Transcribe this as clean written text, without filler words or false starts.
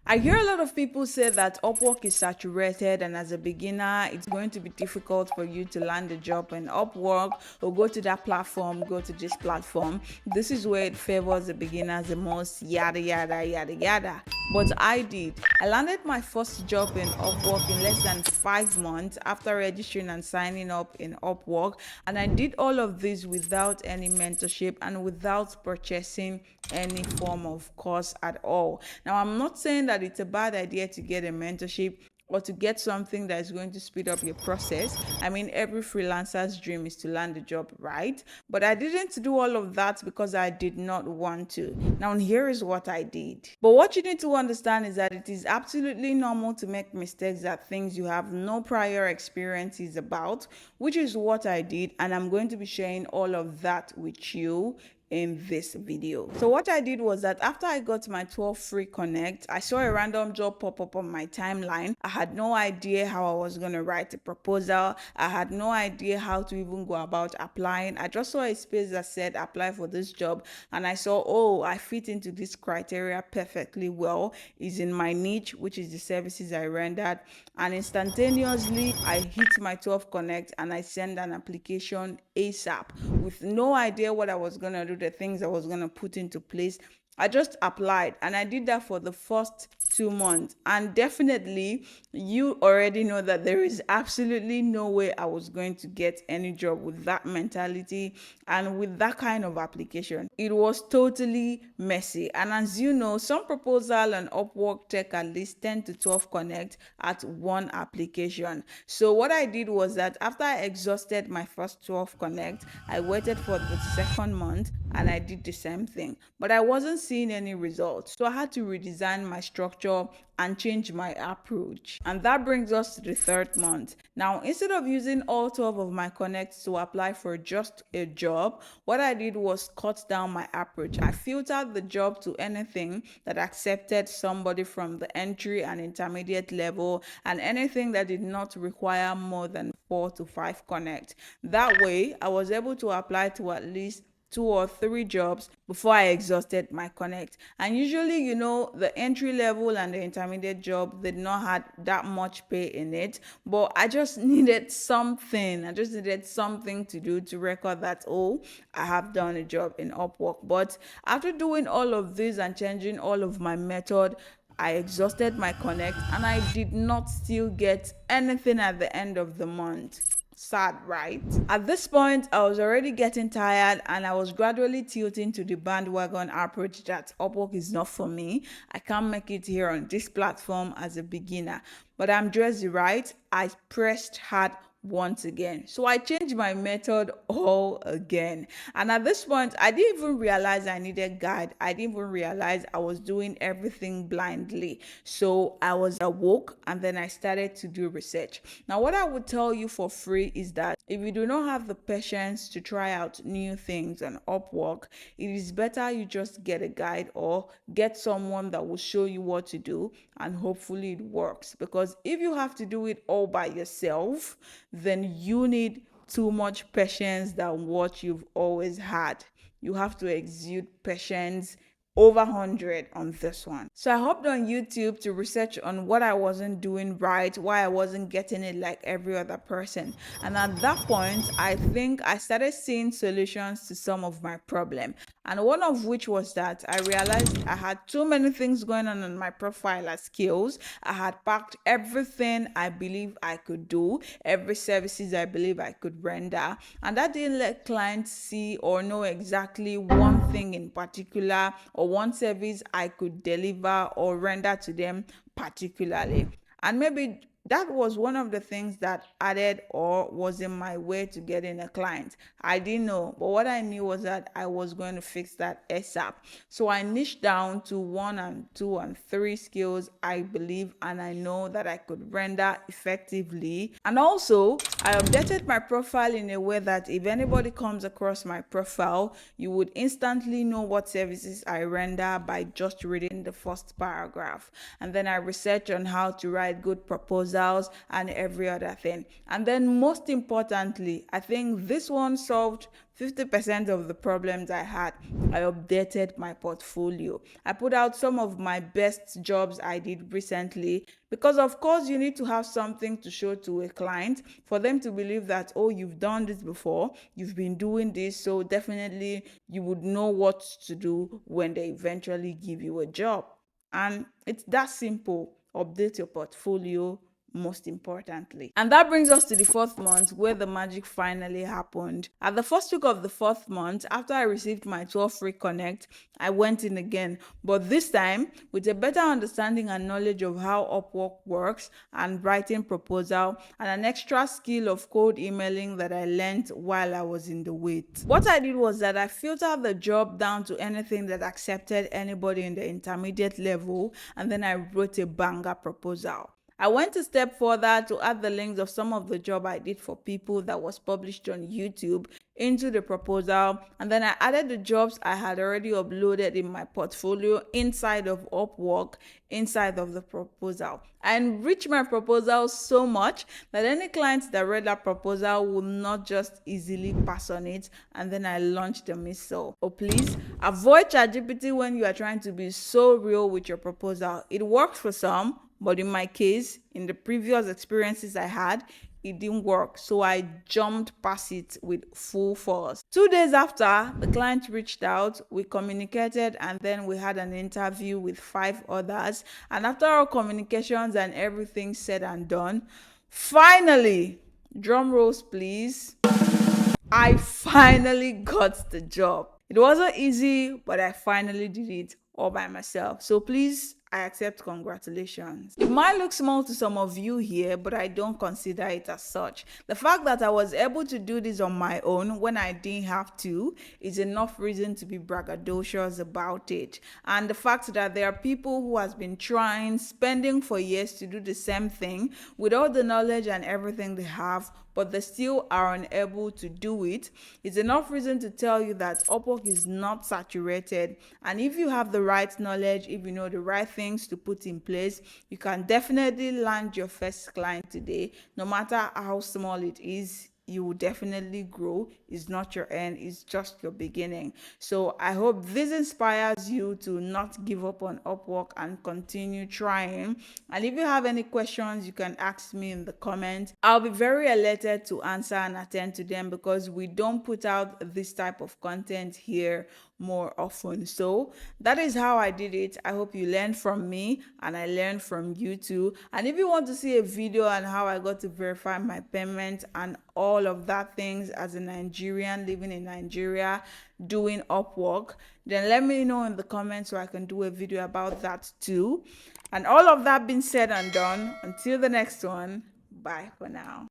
I hear a lot of people say that Upwork is saturated, and as a beginner, it's going to be difficult for you to land a job in Upwork or go to that platform, go to this platform. This is where it favors the beginners the most, yada, yada, yada, yada. But I did. I landed my first job in Upwork in less than 5 months after registering and signing up in Upwork. And I did all of this without any mentorship and without purchasing any form of course at all. Now, I'm not saying that it's a bad idea to get a mentorship or to get something that is going to speed up your process. I mean, every freelancer's dream is to land a job, right? But I didn't do all of that because I did not want to. Now, here is what I did. But what you need to understand is that it is absolutely normal to make mistakes at things you have no prior experiences about, which is what I did. And I'm going to be sharing all of that with you in this video. So what I did was that after I got my 12 free connect, I saw a random job pop up on my timeline. I had no idea how I was going to write a proposal. I had no idea how to even go about applying. I just saw a space that said apply for this job, and I saw, oh, I fit into this criteria perfectly well. It's in my niche, which is the services I rendered, and instantaneously I hit my 12 connect and I sent an application ASAP with no idea what I was going to do, the things I was going to put into place. I just applied, and I did that for the first 2 months. And definitely, you already know that there is absolutely no way I was going to get any job with that mentality and with that kind of application. It was totally messy. And as you know, some proposal and Upwork take at least 10 to 12 connect at one application. So what I did was that after I exhausted my first 12 connect, I waited for the second month and I did the same thing. But I wasn't seeing any results. So I had to redesign my structure and change my approach. And that brings us to the third month. Now, instead of using all 12 of my connects to apply for just a job, what I did was cut down my approach. I filtered the job to anything that accepted somebody from the entry and intermediate level, and anything that did not require more than 4 to 5 connect. That way, I was able to apply to at least 2 or 3 jobs before I exhausted my connect. And usually, the entry level and the intermediate job did not have that much pay in it, but I just needed something. I just needed something to do to record that, oh, I have done a job in Upwork. But after doing all of this and changing all of my method, I exhausted my connect and I did not still get anything at the end of the month. Sad, right? At this point, I was already getting tired and I was gradually tilting to the bandwagon approach that Upwork is not for me. I can't make it here on this platform as a beginner. But I'm Dressy, right? I pressed hard once again. So I changed my method all again. And at this point, I didn't even realize I needed guide. I didn't even realize I was doing everything blindly. So I was awoke and then I started to do research. Now, what I would tell you for free is that if you do not have the patience to try out new things on Upwork, it is better you just get a guide or get someone that will show you what to do, and hopefully it works. Because if you have to do it all by yourself, then you need too much patience than what you've always had. You have to exude patience over 100 on this one. So I hopped on YouTube to research on what I wasn't doing right, why I wasn't getting it like every other person. And at that point, I think I started seeing solutions to some of my problem. And one of which was that I realized I had too many things going on my profile as skills. I had packed everything I believe I could do, every services I believe I could render. And that didn't let clients see or know exactly one thing in particular or one service I could deliver or render to them particularly. And maybe that was one of the things that added or was in my way to getting a client. I didn't know, but what I knew was that I was going to fix that ASAP. So I niched down to 1 and 2 and 3 skills I believe and I know that I could render effectively. And also, I updated my profile in a way that if anybody comes across my profile, you would instantly know what services I render by just reading the first paragraph. And then I researched on how to write good proposals proposals, and every other thing. And then most importantly, I think this one solved 50% of the problems I had. I updated my portfolio. I put out some of my best jobs I did recently because, of course, you need to have something to show to a client for them to believe that, oh, you've done this before, you've been doing this, so definitely you would know what to do when they eventually give you a job. And it's that simple. Update your portfolio, most importantly. And that brings us to the fourth month where the magic finally happened. At the first week of the fourth month, after I received my 12 free connect, I went in again. But this time, with a better understanding and knowledge of how Upwork works and writing proposal and an extra skill of cold emailing that I learned while I was in the wait. What I did was that I filtered the job down to anything that accepted anybody in the intermediate level, and then I wrote a banger proposal. I went a step further to add the links of some of the job I did for people that was published on YouTube into the proposal, and then I added the jobs I had already uploaded in my portfolio inside of Upwork, inside of the proposal. I enriched my proposal so much that any client that read that proposal will not just easily pass on it, and then I launched the missile. Oh, please avoid ChatGPT when you are trying to be so real with your proposal. It works for some, but in my case, in the previous experiences I had, it didn't work. So I jumped past it with full force. 2 days after, the client reached out, we communicated, and then we had an interview with 5 others. And after our communications and everything said and done, finally, drum rolls please, I finally got the job. It wasn't easy, but I finally did it all by myself. So please, I accept congratulations. It might look small to some of you here, but I don't consider it as such. The fact that I was able to do this on my own when I didn't have to is enough reason to be braggadocious about it. And the fact that there are people who has been trying, spending for years to do the same thing with all the knowledge and everything they have, but they still are unable to do it, is enough reason to tell you that Upwork is not saturated. And if you have the right knowledge, if you know the right things to put in place, you can definitely land your first client today. No matter how small it is, you will definitely grow. It's not your end, it's just your beginning. So I hope this inspires you to not give up on Upwork and continue trying. And if you have any questions, you can ask me in the comments. I'll be very elated to answer and attend to them because we don't put out this type of content here more often. So that is how I did it. I hope you learned from me and I learned from you too. And if you want to see a video on how I got to verify my payment and all of that things as a Nigerian living in Nigeria doing Upwork, then let me know in the comments so I can do a video about that too. And all of that being said and done, until the next one, bye for now.